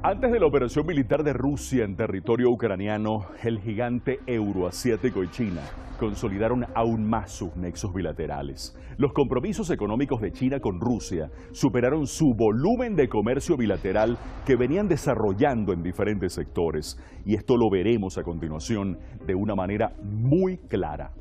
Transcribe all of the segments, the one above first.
Antes de la operación militar de Rusia en territorio ucraniano, el gigante euroasiático y China consolidaron aún más sus nexos bilaterales. Los compromisos económicos de China con Rusia superaron su volumen de comercio bilateral que venían desarrollando en diferentes sectores. Y esto lo veremos a continuación de una manera muy clara.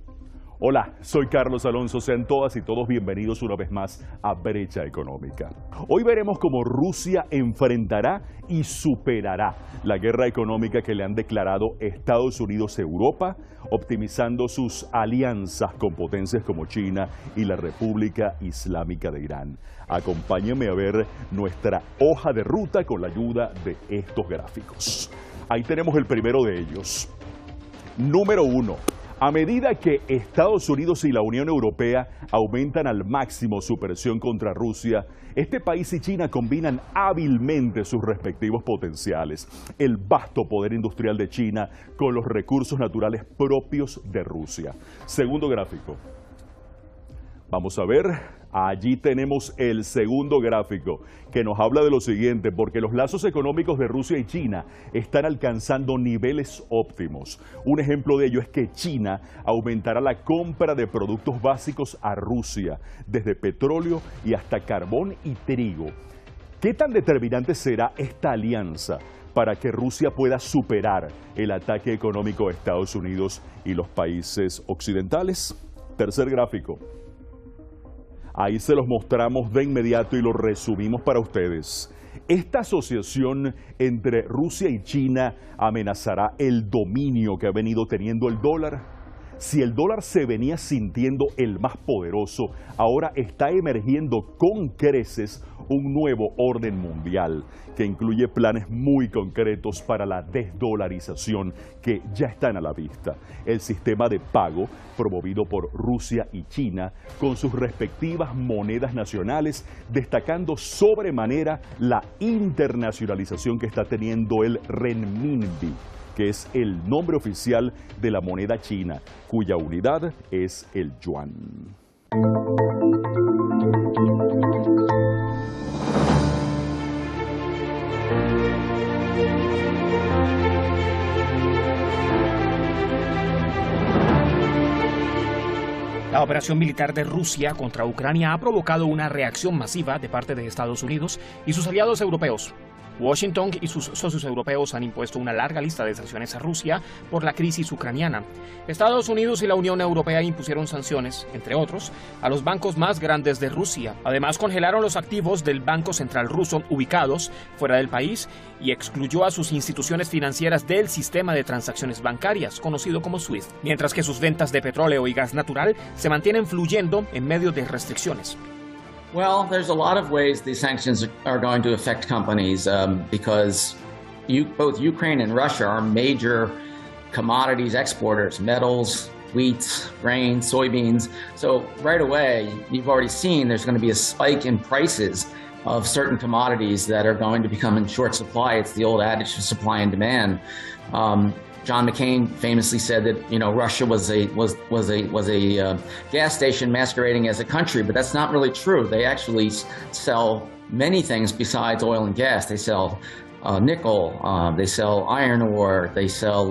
Hola, soy Carlos Alonso, sean todas y todos bienvenidos una vez más a Brecha Económica. Hoy veremos cómo Rusia enfrentará y superará la guerra económica que le han declarado Estados Unidos y Europa, optimizando sus alianzas con potencias como China y la República Islámica de Irán. Acompáñenme a ver nuestra hoja de ruta con la ayuda de estos gráficos. Ahí tenemos el primero de ellos. Número 1. A medida que Estados Unidos y la Unión Europea aumentan al máximo su presión contra Rusia, este país y China combinan hábilmente sus respectivos potenciales. El vasto poder industrial de China con los recursos naturales propios de Rusia. Segundo gráfico. Vamos a ver, allí tenemos el segundo gráfico que nos habla de lo siguiente, porque los lazos económicos de Rusia y China están alcanzando niveles óptimos. Un ejemplo de ello es que China aumentará la compra de productos básicos a Rusia, desde petróleo y hasta carbón y trigo. ¿Qué tan determinante será esta alianza para que Rusia pueda superar el ataque económico de Estados Unidos y los países occidentales? Tercer gráfico. Ahí se los mostramos de inmediato y lo resumimos para ustedes. Esta asociación entre Rusia y China amenazará el dominio que ha venido teniendo el dólar. Si el dólar se venía sintiendo el más poderoso, ahora está emergiendo con creces un nuevo orden mundial que incluye planes muy concretos para la desdolarización que ya están a la vista. El sistema de pago promovido por Rusia y China con sus respectivas monedas nacionales, destacando sobremanera la internacionalización que está teniendo el renminbi, que es el nombre oficial de la moneda china, cuya unidad es el yuan. La operación militar de Rusia contra Ucrania ha provocado una reacción masiva de parte de Estados Unidos y sus aliados europeos. Washington y sus socios europeos han impuesto una larga lista de sanciones a Rusia por la crisis ucraniana. Estados Unidos y la Unión Europea impusieron sanciones, entre otros, a los bancos más grandes de Rusia. Además, congelaron los activos del Banco Central ruso ubicados fuera del país y excluyó a sus instituciones financieras del sistema de transacciones bancarias, conocido como SWIFT, mientras que sus ventas de petróleo y gas natural se mantienen fluyendo en medio de restricciones. Well, there's a lot of ways these sanctions are going to affect companies because both Ukraine and Russia are major commodities exporters, metals, wheat, grain, soybeans. So right away, you've already seen there's going to be a spike in prices of certain commodities that are going to become in short supply. It's the old adage of supply and demand. John McCain famously said that Russia was a gas station masquerading as a country, but that's not really true. They actually sell many things besides oil and gas. They sell nickel, they sell iron ore, they sell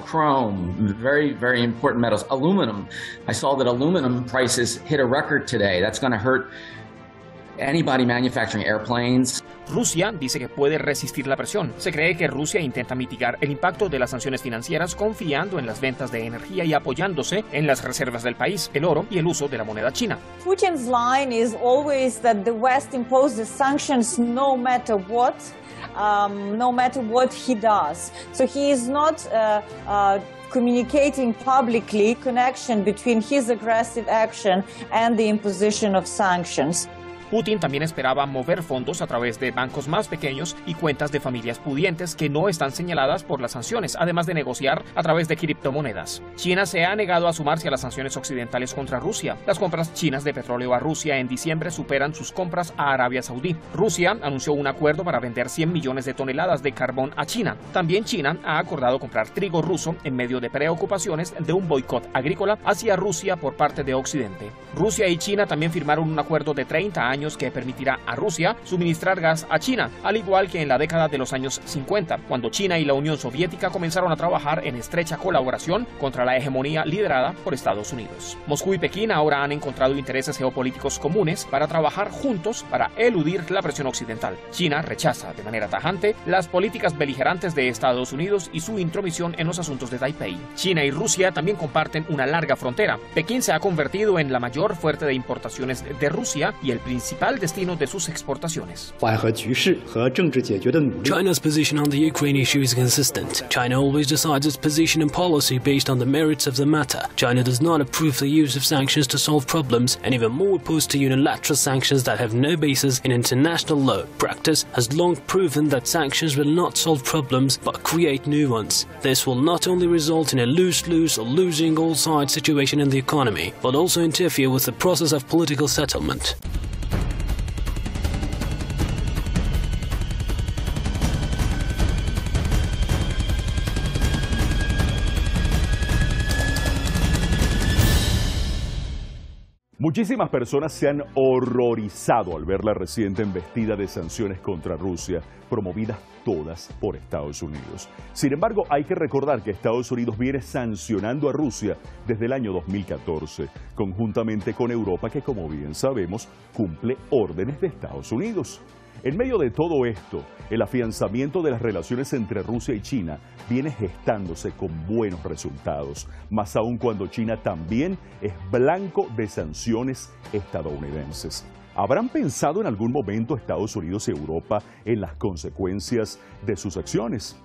chrome, very, very important metals. Aluminum. I saw that aluminum prices hit a record today. That's going to hurt anybody manufacturing airplanes. Rusia dice que puede resistir la presión. Se cree que Rusia intenta mitigar el impacto de las sanciones financieras confiando en las ventas de energía y apoyándose en las reservas del país, el oro y el uso de la moneda china. Putin's line is always that the West imposes sanctions no matter what he does. So he is not communicating publicly connection between his aggressive action and the imposition of sanctions. Putin también esperaba mover fondos a través de bancos más pequeños y cuentas de familias pudientes que no están señaladas por las sanciones, además de negociar a través de criptomonedas. China se ha negado a sumarse a las sanciones occidentales contra Rusia. Las compras chinas de petróleo a Rusia en diciembre superan sus compras a Arabia Saudí. Rusia anunció un acuerdo para vender 100 millones de toneladas de carbón a China. También China ha acordado comprar trigo ruso en medio de preocupaciones de un boicot agrícola hacia Rusia por parte de Occidente. Rusia y China también firmaron un acuerdo de 30 años años que permitirá a Rusia suministrar gas a China, al igual que en la década de los años 50, cuando China y la Unión Soviética comenzaron a trabajar en estrecha colaboración contra la hegemonía liderada por Estados Unidos. Moscú y Pekín ahora han encontrado intereses geopolíticos comunes para trabajar juntos para eludir la presión occidental. China rechaza de manera tajante las políticas beligerantes de Estados Unidos y su intromisión en los asuntos de Taipei. China y Rusia también comparten una larga frontera. Pekín se ha convertido en la mayor fuente de importaciones de Rusia y el principal destino de sus exportaciones. China's position on the Ukraine issue is consistent. China always decides its position and policy based on the merits of the matter. China does not approve the use of sanctions to solve problems, and even more opposed to unilateral sanctions that have no basis in international law. Practice has long proven that sanctions will not solve problems but create new ones. This will not only result in a lose-lose or losing all sides situation in the economy, but also interfere with the process of political settlement. Muchísimas personas se han horrorizado al ver la reciente embestida de sanciones contra Rusia, promovidas todas por Estados Unidos. Sin embargo, hay que recordar que Estados Unidos viene sancionando a Rusia desde el año 2014, conjuntamente con Europa, que, como bien sabemos, cumple órdenes de Estados Unidos. En medio de todo esto, el afianzamiento de las relaciones entre Rusia y China viene gestándose con buenos resultados, más aún cuando China también es blanco de sanciones estadounidenses. ¿Habrán pensado en algún momento Estados Unidos y Europa en las consecuencias de sus acciones?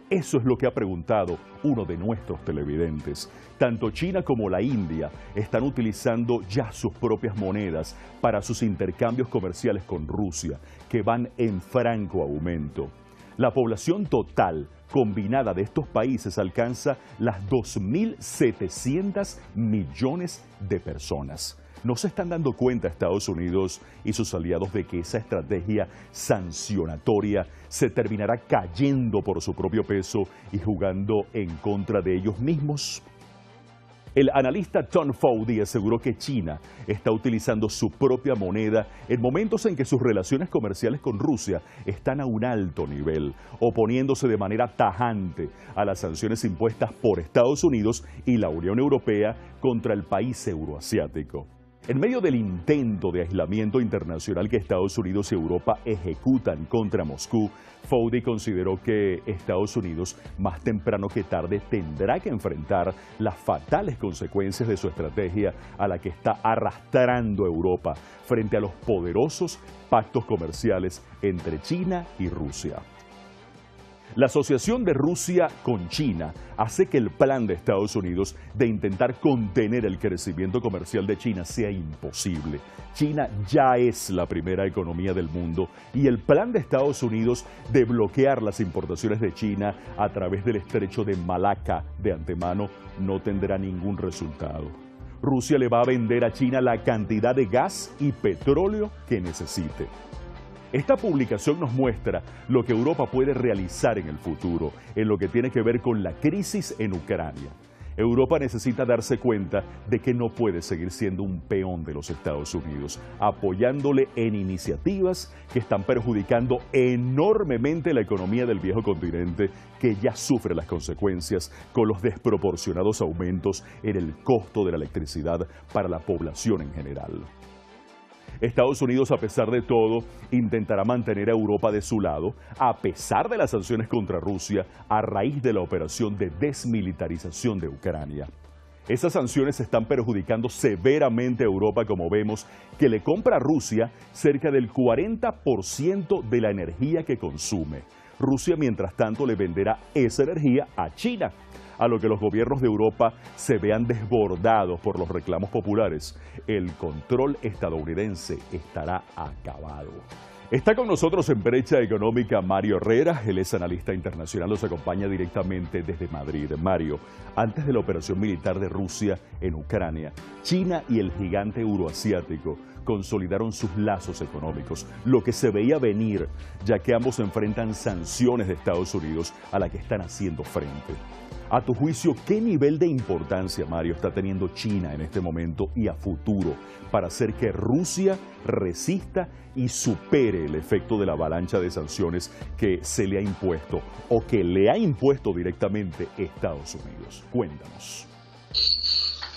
Eso es lo que ha preguntado uno de nuestros televidentes. Tanto China como la India están utilizando ya sus propias monedas para sus intercambios comerciales con Rusia, que van en franco aumento. La población total combinada de estos países alcanza las 2.700 millones de personas. ¿No se están dando cuenta Estados Unidos y sus aliados de que esa estrategia sancionatoria se terminará cayendo por su propio peso y jugando en contra de ellos mismos? El analista Tom Fauci aseguró que China está utilizando su propia moneda en momentos en que sus relaciones comerciales con Rusia están a un alto nivel, oponiéndose de manera tajante a las sanciones impuestas por Estados Unidos y la Unión Europea contra el país euroasiático. En medio del intento de aislamiento internacional que Estados Unidos y Europa ejecutan contra Moscú, Fauci consideró que Estados Unidos, más temprano que tarde, tendrá que enfrentar las fatales consecuencias de su estrategia a la que está arrastrando Europa frente a los poderosos pactos comerciales entre China y Rusia. La asociación de Rusia con China hace que el plan de Estados Unidos de intentar contener el crecimiento comercial de China sea imposible. China ya es la primera economía del mundo y el plan de Estados Unidos de bloquear las importaciones de China a través del estrecho de Malaca de antemano no tendrá ningún resultado. Rusia le va a vender a China la cantidad de gas y petróleo que necesite. Esta publicación nos muestra lo que Europa puede realizar en el futuro, en lo que tiene que ver con la crisis en Ucrania. Europa necesita darse cuenta de que no puede seguir siendo un peón de los Estados Unidos, apoyándole en iniciativas que están perjudicando enormemente la economía del viejo continente, que ya sufre las consecuencias con los desproporcionados aumentos en el costo de la electricidad para la población en general. Estados Unidos, a pesar de todo, intentará mantener a Europa de su lado, a pesar de las sanciones contra Rusia, a raíz de la operación de desmilitarización de Ucrania. Esas sanciones están perjudicando severamente a Europa, como vemos, que le compra a Rusia cerca del 40% de la energía que consume. Rusia, mientras tanto, le venderá esa energía a China, a lo que los gobiernos de Europa se vean desbordados por los reclamos populares. El control estadounidense estará acabado. Está con nosotros en Brecha Económica Mario Herrera, él es analista internacional, nos acompaña directamente desde Madrid. Mario, antes de la operación militar de Rusia en Ucrania, China y el gigante euroasiático consolidaron sus lazos económicos, lo que se veía venir, ya que ambos enfrentan sanciones de Estados Unidos a las que están haciendo frente. A tu juicio, ¿qué nivel de importancia, Mario, está teniendo China en este momento y a futuro para hacer que Rusia resista y supere el efecto de la avalancha de sanciones que se le ha impuesto o que le ha impuesto directamente Estados Unidos? Cuéntanos.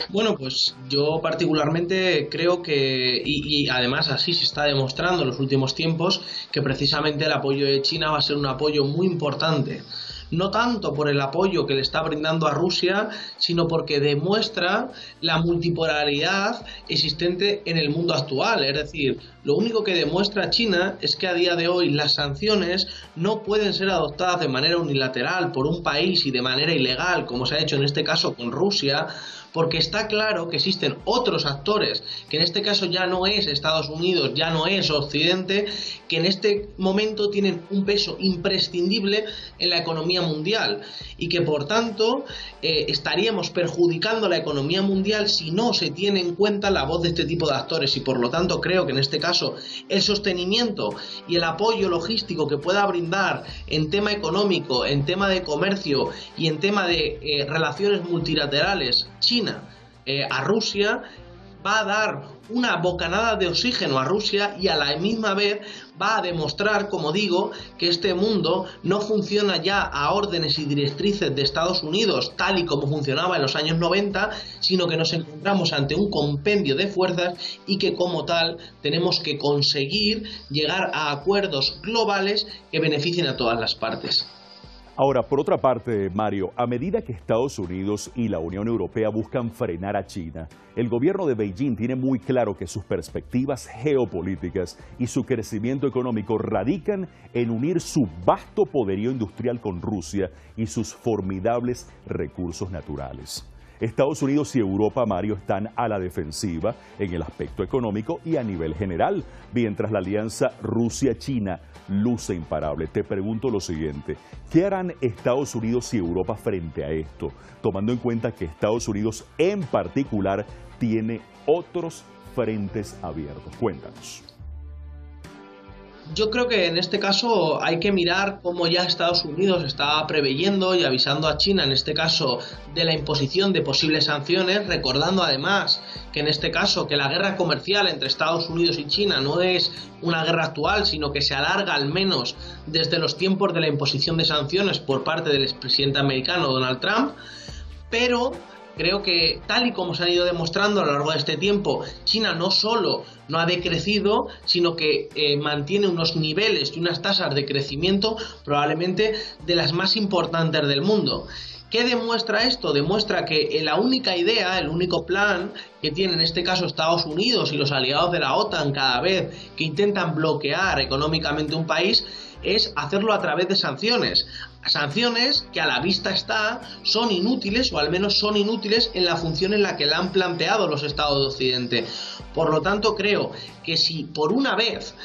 Bueno, pues yo particularmente creo que, y además así se está demostrando en los últimos tiempos, que precisamente el apoyo de China va a ser un apoyo muy importante. No tanto por el apoyo que le está brindando a Rusia, sino porque demuestra la multipolaridad existente en el mundo actual. Es decir, lo único que demuestra China es que a día de hoy las sanciones no pueden ser adoptadas de manera unilateral por un país y de manera ilegal, como se ha hecho en este caso con Rusia, porque está claro que existen otros actores, que en este caso ya no es Estados Unidos, ya no es Occidente, que en este momento tienen un peso imprescindible en la economía mundial y que por tanto estaríamos perjudicando la economía mundial si no se tiene en cuenta la voz de este tipo de actores, y por lo tanto creo que en este caso el sostenimiento y el apoyo logístico que pueda brindar en tema económico, en tema de comercio y en tema de relaciones multilaterales China a Rusia va a dar una bocanada de oxígeno a Rusia y a la misma vez va a demostrar, como digo, que este mundo no funciona ya a órdenes y directrices de Estados Unidos tal y como funcionaba en los años 90, sino que nos encontramos ante un compendio de fuerzas y que como tal tenemos que conseguir llegar a acuerdos globales que beneficien a todas las partes. Ahora, por otra parte, Mario, a medida que Estados Unidos y la Unión Europea buscan frenar a China, el gobierno de Beijing tiene muy claro que sus perspectivas geopolíticas y su crecimiento económico radican en unir su vasto poderío industrial con Rusia y sus formidables recursos naturales. Estados Unidos y Europa, Mario, están a la defensiva en el aspecto económico y a nivel general, mientras la alianza Rusia-China luce imparable. Te pregunto lo siguiente, ¿qué harán Estados Unidos y Europa frente a esto, tomando en cuenta que Estados Unidos en particular tiene otros frentes abiertos? Cuéntanos. Yo creo que en este caso hay que mirar cómo ya Estados Unidos está preveyendo y avisando a China, en este caso, de la imposición de posibles sanciones, recordando además que en este caso que la guerra comercial entre Estados Unidos y China no es una guerra actual, sino que se alarga al menos desde los tiempos de la imposición de sanciones por parte del expresidente americano Donald Trump, pero creo que tal y como se han ido demostrando a lo largo de este tiempo, China no solo no ha decrecido, sino que mantiene unos niveles y unas tasas de crecimiento probablemente de las más importantes del mundo. ¿Qué demuestra esto? Demuestra que la única idea, el único plan que tiene en este caso Estados Unidos y los aliados de la OTAN cada vez que intentan bloquear económicamente un país es hacerlo a través de sanciones. Sanciones que a la vista está son inútiles, o al menos son inútiles en la función en la que la han planteado los estados de Occidente. Por lo tanto, creo que si por una vez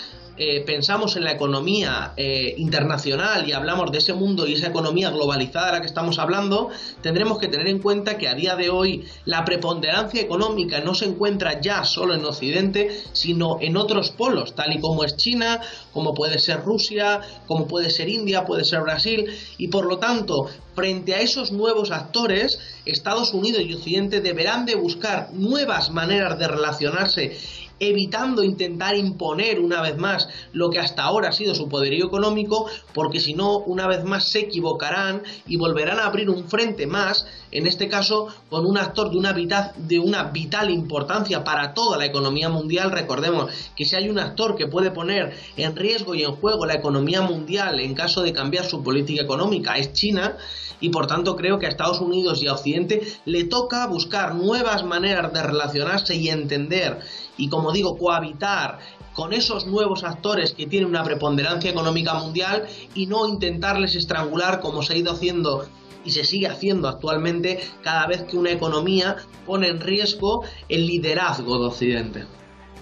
pensamos en la economía internacional y hablamos de ese mundo y esa economía globalizada de la que estamos hablando, tendremos que tener en cuenta que a día de hoy la preponderancia económica no se encuentra ya solo en Occidente, sino en otros polos, tal y como es China, como puede ser Rusia, como puede ser India, puede ser Brasil, y por lo tanto, frente a esos nuevos actores, Estados Unidos y Occidente deberán de buscar nuevas maneras de relacionarse, evitando intentar imponer una vez más lo que hasta ahora ha sido su poderío económico, porque si no, una vez más se equivocarán y volverán a abrir un frente más, en este caso con un actor de una vital importancia para toda la economía mundial. Recordemos que si hay un actor que puede poner en riesgo y en juego la economía mundial en caso de cambiar su política económica, es China. Y por tanto creo que a Estados Unidos y a Occidente le toca buscar nuevas maneras de relacionarse y entender y, como digo, cohabitar con esos nuevos actores que tienen una preponderancia económica mundial y no intentarles estrangular como se ha ido haciendo y se sigue haciendo actualmente cada vez que una economía pone en riesgo el liderazgo de Occidente.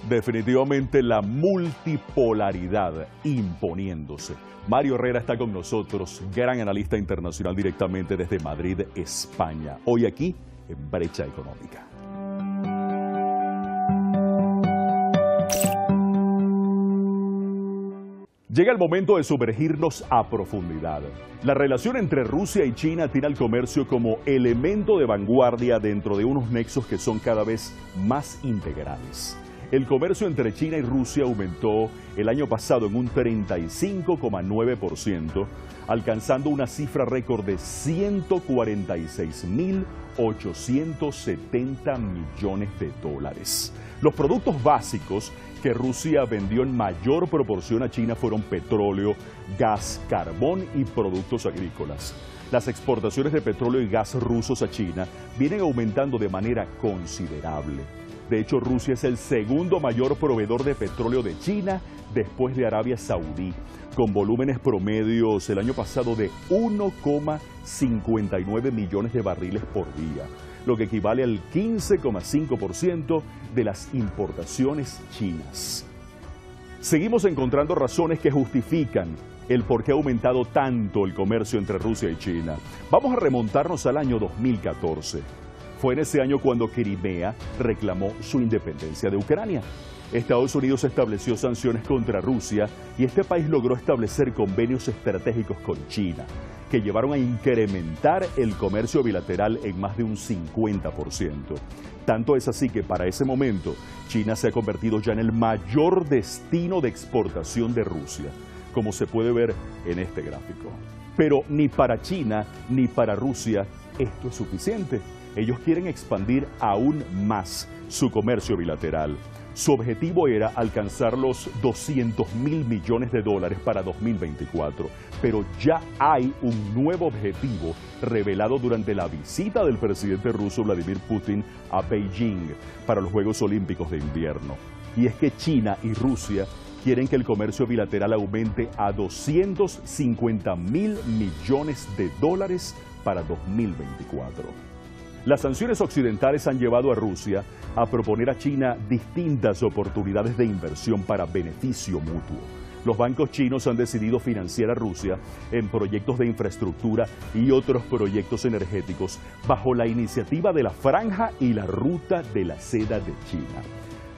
Definitivamente la multipolaridad imponiéndose. Mario Herrera está con nosotros, gran analista internacional directamente desde Madrid, España. Hoy aquí en Brecha Económica. Llega el momento de sumergirnos a profundidad. La relación entre Rusia y China tiene al comercio como elemento de vanguardia dentro de unos nexos que son cada vez más integrales. El comercio entre China y Rusia aumentó el año pasado en un 35,9%, alcanzando una cifra récord de 146.870 millones de dólares. Los productos básicos que Rusia vendió en mayor proporción a China fueron petróleo, gas, carbón y productos agrícolas. Las exportaciones de petróleo y gas rusos a China vienen aumentando de manera considerable. De hecho, Rusia es el segundo mayor proveedor de petróleo de China después de Arabia Saudí, con volúmenes promedios el año pasado de 1,59 millones de barriles por día, lo que equivale al 15,5% de las importaciones chinas. Seguimos encontrando razones que justifican el por qué ha aumentado tanto el comercio entre Rusia y China. Vamos a remontarnos al año 2014. Fue en ese año cuando Crimea reclamó su independencia de Ucrania. Estados Unidos estableció sanciones contra Rusia y este país logró establecer convenios estratégicos con China, que llevaron a incrementar el comercio bilateral en más de un 50%. Tanto es así que para ese momento China se ha convertido ya en el mayor destino de exportación de Rusia, como se puede ver en este gráfico. Pero ni para China ni para Rusia esto es suficiente. Ellos quieren expandir aún más su comercio bilateral. Su objetivo era alcanzar los 200.000 millones de dólares para 2024, pero ya hay un nuevo objetivo revelado durante la visita del presidente ruso Vladimir Putin a Beijing para los Juegos Olímpicos de Invierno. Y es que China y Rusia quieren que el comercio bilateral aumente a 250.000 millones de dólares para 2024. Las sanciones occidentales han llevado a Rusia a proponer a China distintas oportunidades de inversión para beneficio mutuo. Los bancos chinos han decidido financiar a Rusia en proyectos de infraestructura y otros proyectos energéticos bajo la iniciativa de la Franja y la Ruta de la Seda de China.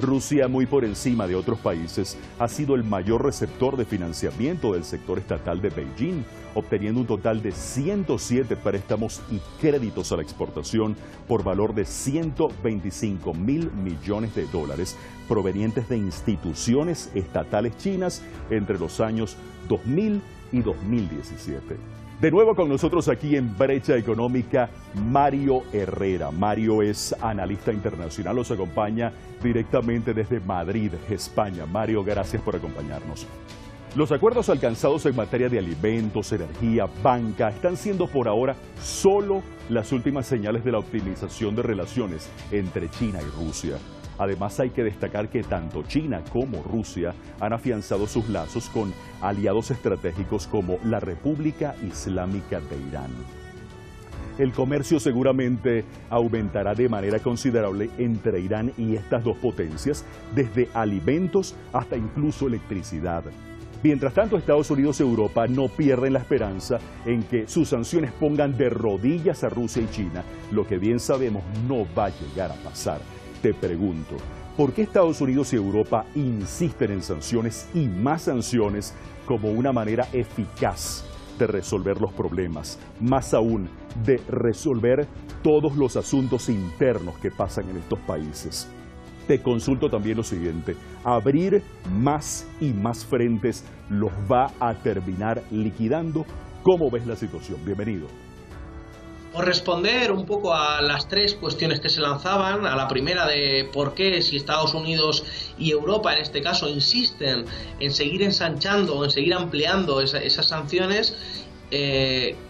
Rusia, muy por encima de otros países, ha sido el mayor receptor de financiamiento del sector estatal de Beijing, obteniendo un total de 107 préstamos y créditos a la exportación por valor de 125.000 millones de dólares provenientes de instituciones estatales chinas entre los años 2000 y 2017. De nuevo con nosotros aquí en Brecha Económica, Mario Herrera. Mario es analista internacional, nos acompaña directamente desde Madrid, España. Mario, gracias por acompañarnos. Los acuerdos alcanzados en materia de alimentos, energía, banca, están siendo por ahora solo las últimas señales de la optimización de relaciones entre China y Rusia. Además, hay que destacar que tanto China como Rusia han afianzado sus lazos con aliados estratégicos como la República Islámica de Irán. El comercio seguramente aumentará de manera considerable entre Irán y estas dos potencias, desde alimentos hasta incluso electricidad. Mientras tanto, Estados Unidos y Europa no pierden la esperanza en que sus sanciones pongan de rodillas a Rusia y China, lo que bien sabemos no va a llegar a pasar. Te pregunto, ¿por qué Estados Unidos y Europa insisten en sanciones y más sanciones como una manera eficaz de resolver los problemas? Más aún, de resolver todos los asuntos internos que pasan en estos países. Te consulto también lo siguiente, abrir más y más frentes los va a terminar liquidando. ¿Cómo ves la situación? Bienvenido. Por responder un poco a las tres cuestiones que se lanzaban, a la primera de por qué si Estados Unidos y Europa en este caso insisten en seguir ensanchando o en seguir ampliando esas sanciones,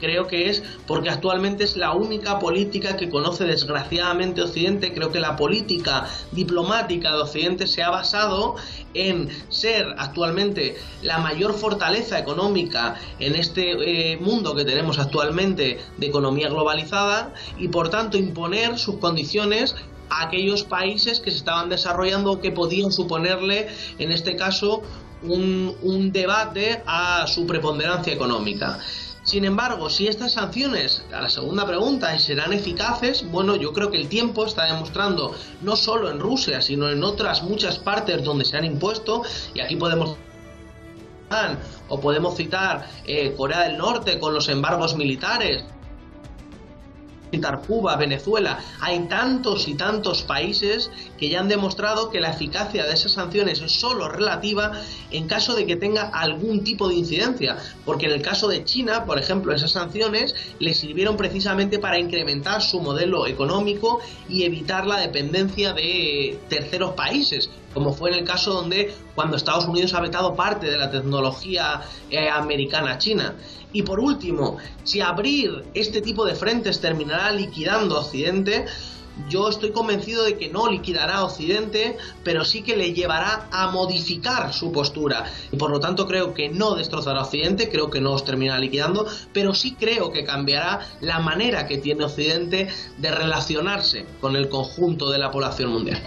creo que es porque actualmente es la única política que conoce desgraciadamente Occidente. Creo que la política diplomática de Occidente se ha basado en ser actualmente la mayor fortaleza económica en este mundo que tenemos actualmente de economía globalizada y por tanto imponer sus condiciones a aquellos países que se estaban desarrollando o que podían suponerle en este caso un debate a su preponderancia económica. Sin embargo, si estas sanciones, a la segunda pregunta, serán eficaces, bueno, yo creo que el tiempo está demostrando, no solo en Rusia, sino en otras muchas partes donde se han impuesto, y aquí podemos o podemos citar Corea del Norte con los embargos militares, citar Cuba, Venezuela. Hay tantos y tantos países que ya han demostrado que la eficacia de esas sanciones es solo relativa en caso de que tenga algún tipo de incidencia, porque en el caso de China, por ejemplo, esas sanciones le sirvieron precisamente para incrementar su modelo económico y evitar la dependencia de terceros países, como fue en el caso donde cuando Estados Unidos ha vetado parte de la tecnología americana a China. Y por último, si abrir este tipo de frentes terminará liquidando a Occidente, yo estoy convencido de que no liquidará a Occidente, pero sí que le llevará a modificar su postura. Y por lo tanto creo que no destrozará a Occidente, creo que no os terminará liquidando, pero sí creo que cambiará la manera que tiene Occidente de relacionarse con el conjunto de la población mundial.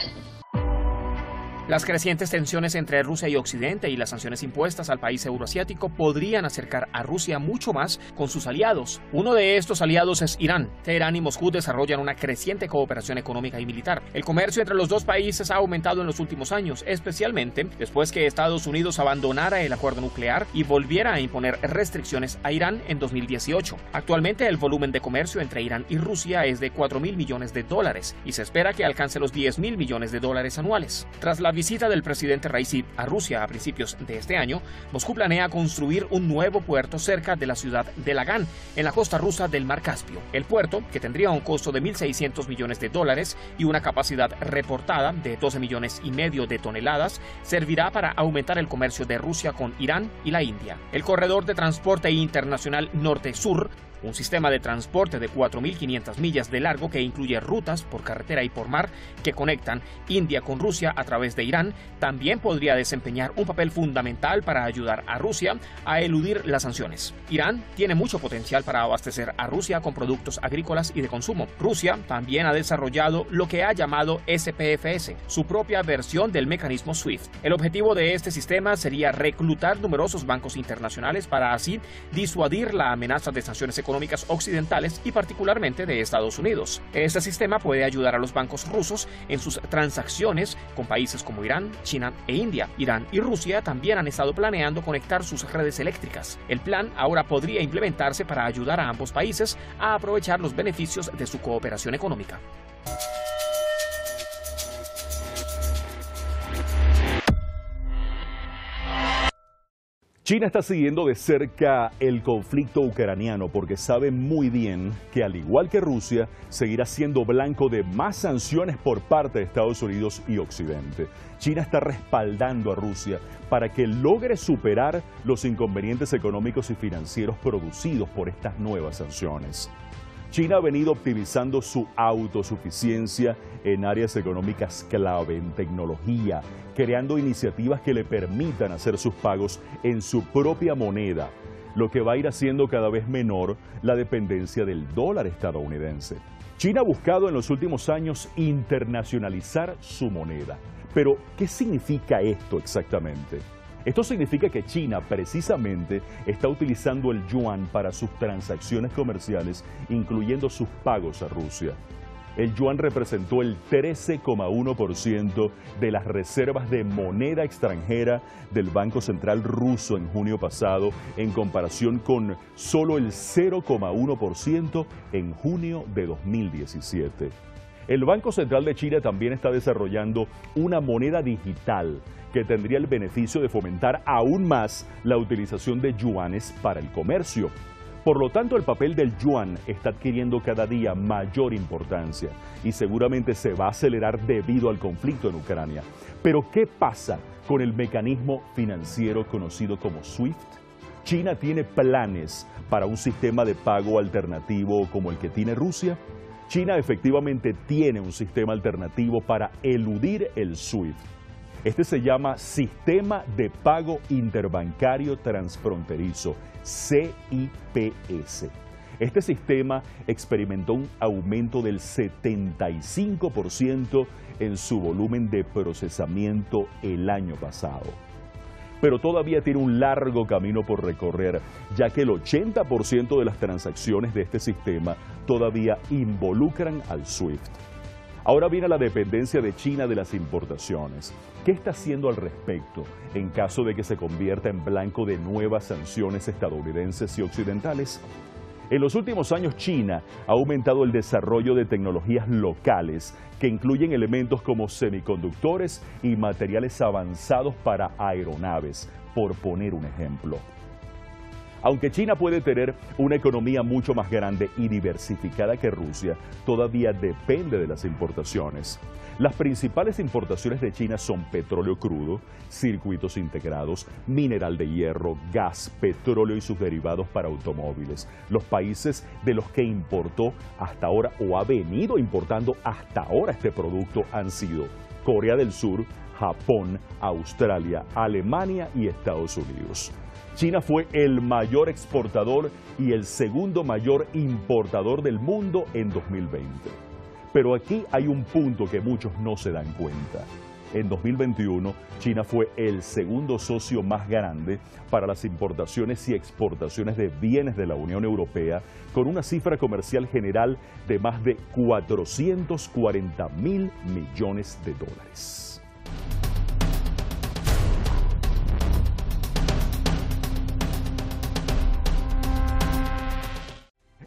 Las crecientes tensiones entre Rusia y Occidente y las sanciones impuestas al país euroasiático podrían acercar a Rusia mucho más con sus aliados. Uno de estos aliados es Irán. Teherán y Moscú desarrollan una creciente cooperación económica y militar. El comercio entre los dos países ha aumentado en los últimos años, especialmente después que Estados Unidos abandonara el acuerdo nuclear y volviera a imponer restricciones a Irán en 2018. Actualmente el volumen de comercio entre Irán y Rusia es de $4.000 millones y se espera que alcance los $10.000 millones anuales. Tras la visita del presidente Raisi a Rusia a principios de este año, Moscú planea construir un nuevo puerto cerca de la ciudad de Lagan, en la costa rusa del Mar Caspio. El puerto, que tendría un costo de $1.600 millones y una capacidad reportada de 12,5 millones de toneladas, servirá para aumentar el comercio de Rusia con Irán y la India. El corredor de transporte internacional norte-sur, un sistema de transporte de 4.500 millas de largo que incluye rutas por carretera y por mar que conectan India con Rusia a través de Irán, también podría desempeñar un papel fundamental para ayudar a Rusia a eludir las sanciones. Irán tiene mucho potencial para abastecer a Rusia con productos agrícolas y de consumo. Rusia también ha desarrollado lo que ha llamado SPFS, su propia versión del mecanismo SWIFT. El objetivo de este sistema sería reclutar numerosos bancos internacionales para así disuadir la amenaza de sanciones económicas occidentales y particularmente de Estados Unidos. Este sistema puede ayudar a los bancos rusos en sus transacciones con países como Irán, China e India. Irán y Rusia también han estado planeando conectar sus redes eléctricas. El plan ahora podría implementarse para ayudar a ambos países a aprovechar los beneficios de su cooperación económica. China está siguiendo de cerca el conflicto ucraniano porque sabe muy bien que, al igual que Rusia, seguirá siendo blanco de más sanciones por parte de Estados Unidos y Occidente. China está respaldando a Rusia para que logre superar los inconvenientes económicos y financieros producidos por estas nuevas sanciones. China ha venido optimizando su autosuficiencia en áreas económicas clave, en tecnología, creando iniciativas que le permitan hacer sus pagos en su propia moneda, lo que va a ir haciendo cada vez menor la dependencia del dólar estadounidense. China ha buscado en los últimos años internacionalizar su moneda. Pero, ¿qué significa esto exactamente? Esto significa que China precisamente está utilizando el yuan para sus transacciones comerciales, incluyendo sus pagos a Rusia. El yuan representó el 13,1% de las reservas de moneda extranjera del Banco Central ruso en junio pasado, en comparación con solo el 0,1% en junio de 2017. El Banco Central de China también está desarrollando una moneda digital que tendría el beneficio de fomentar aún más la utilización de yuanes para el comercio. Por lo tanto, el papel del yuan está adquiriendo cada día mayor importancia y seguramente se va a acelerar debido al conflicto en Ucrania. Pero, ¿qué pasa con el mecanismo financiero conocido como SWIFT? ¿China tiene planes para un sistema de pago alternativo como el que tiene Rusia? China efectivamente tiene un sistema alternativo para eludir el SWIFT. Este se llama Sistema de Pago Interbancario Transfronterizo, CIPS. Este sistema experimentó un aumento del 75% en su volumen de procesamiento el año pasado. Pero todavía tiene un largo camino por recorrer, ya que el 80% de las transacciones de este sistema todavía involucran al SWIFT. Ahora viene la dependencia de China de las importaciones. ¿Qué está haciendo al respecto en caso de que se convierta en blanco de nuevas sanciones estadounidenses y occidentales? En los últimos años, China ha aumentado el desarrollo de tecnologías locales que incluyen elementos como semiconductores y materiales avanzados para aeronaves, por poner un ejemplo. Aunque China puede tener una economía mucho más grande y diversificada que Rusia, todavía depende de las importaciones. Las principales importaciones de China son petróleo crudo, circuitos integrados, mineral de hierro, gas, petróleo y sus derivados para automóviles. Los países de los que importó hasta ahora o ha venido importando hasta ahora este producto han sido Corea del Sur, Japón, Australia, Alemania y Estados Unidos. China fue el mayor exportador y el segundo mayor importador del mundo en 2020. Pero aquí hay un punto que muchos no se dan cuenta. En 2021, China fue el segundo socio más grande para las importaciones y exportaciones de bienes de la Unión Europea, con una cifra comercial general de más de 440.000 millones de dólares.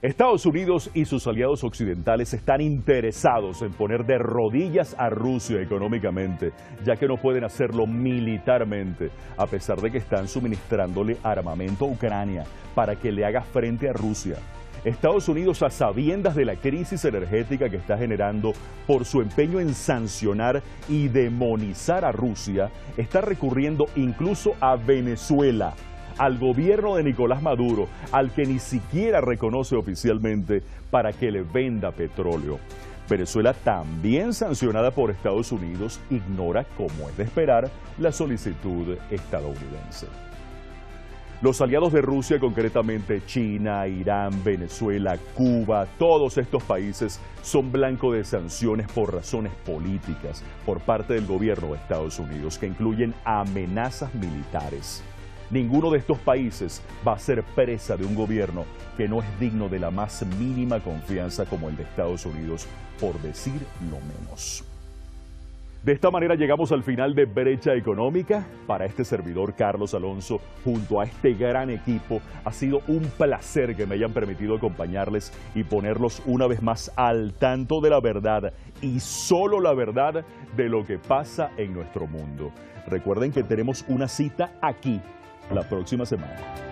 Estados Unidos y sus aliados occidentales están interesados en poner de rodillas a Rusia económicamente, ya que no pueden hacerlo militarmente, a pesar de que están suministrándole armamento a Ucrania para que le haga frente a Rusia. Estados Unidos, a sabiendas de la crisis energética que está generando por su empeño en sancionar y demonizar a Rusia, está recurriendo incluso a Venezuela, al gobierno de Nicolás Maduro, al que ni siquiera reconoce oficialmente, para que le venda petróleo. Venezuela, también sancionada por Estados Unidos, ignora, como es de esperar, la solicitud estadounidense. Los aliados de Rusia, concretamente China, Irán, Venezuela, Cuba, todos estos países son blanco de sanciones por razones políticas por parte del gobierno de Estados Unidos, que incluyen amenazas militares. Ninguno de estos países va a ser presa de un gobierno que no es digno de la más mínima confianza como el de Estados Unidos, por decir lo menos. De esta manera llegamos al final de Brecha Económica. Para este servidor, Carlos Alonso, junto a este gran equipo, ha sido un placer que me hayan permitido acompañarles y ponerlos una vez más al tanto de la verdad, y solo la verdad, de lo que pasa en nuestro mundo. Recuerden que tenemos una cita aquí la próxima semana.